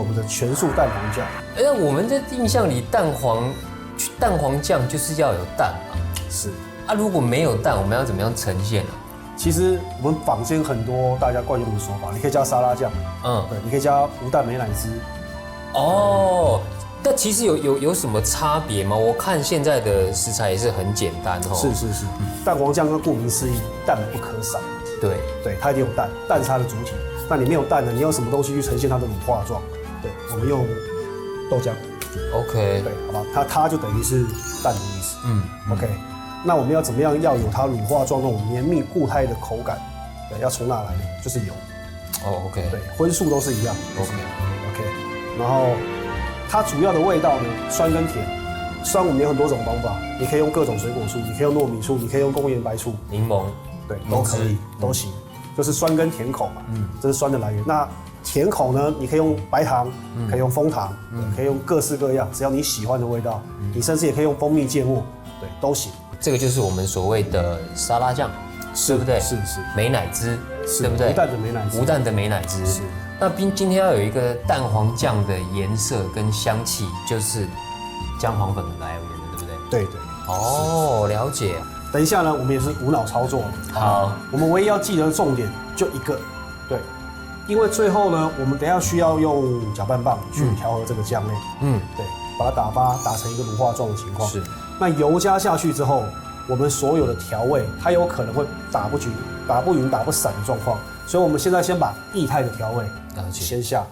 我们的全素蛋黄酱。哎，那我们的印象里蛋黄酱就是要有蛋嘛？是啊，如果没有蛋，我们要怎么样呈现呢？其实我们坊间很多大家惯用的说法，你可以加沙拉酱，对，你可以加无蛋美乃滋。哦，但其实有什么差别吗？我看现在的食材也是很简单哦。是，蛋黄酱跟顾名思义，蛋不可少。对，它一定有蛋，蛋是它的主体。那你没有蛋呢？你用什么东西去呈现它的乳化状？对，我们用豆浆。OK。对，好吧，它就等于是蛋的意思。OK。那我们要怎么样要有它乳化状那种绵密固态的口感？对，要从哪来呢？就是油。OK。对，荤素都是一样。OK。然后它主要的味道呢，酸跟甜。酸我们有很多种方法，你可以用各种水果醋，你可以用糯米醋，你可以用工业白醋、柠檬，对，都可以，都行。就是酸跟甜口嘛，这是酸的来源。那甜口呢，你可以用白糖，可以用枫糖，可以用各式各样，只要你喜欢的味道。你甚至也可以用蜂蜜芥末，对，都行。这个就是我们所谓的沙拉酱，对不对？是美乃滋，对不对？无蛋的美乃滋，无蛋的美乃滋。是。那今天要有一个蛋黄酱的颜色跟香气，就是姜黄粉的来源的，对不对？对。哦，了解。等一下呢，我们也是无脑操作。好，我们唯一要记得的重点就一个，对，因为最后呢，我们等一下需要用搅拌棒去调和这个酱类，对，把它打成一个乳化状的情况。是。那油加下去之后，我们所有的调味，它有可能会打不均、打不匀、打不散的状况，所以我们现在先把液态的调味先下。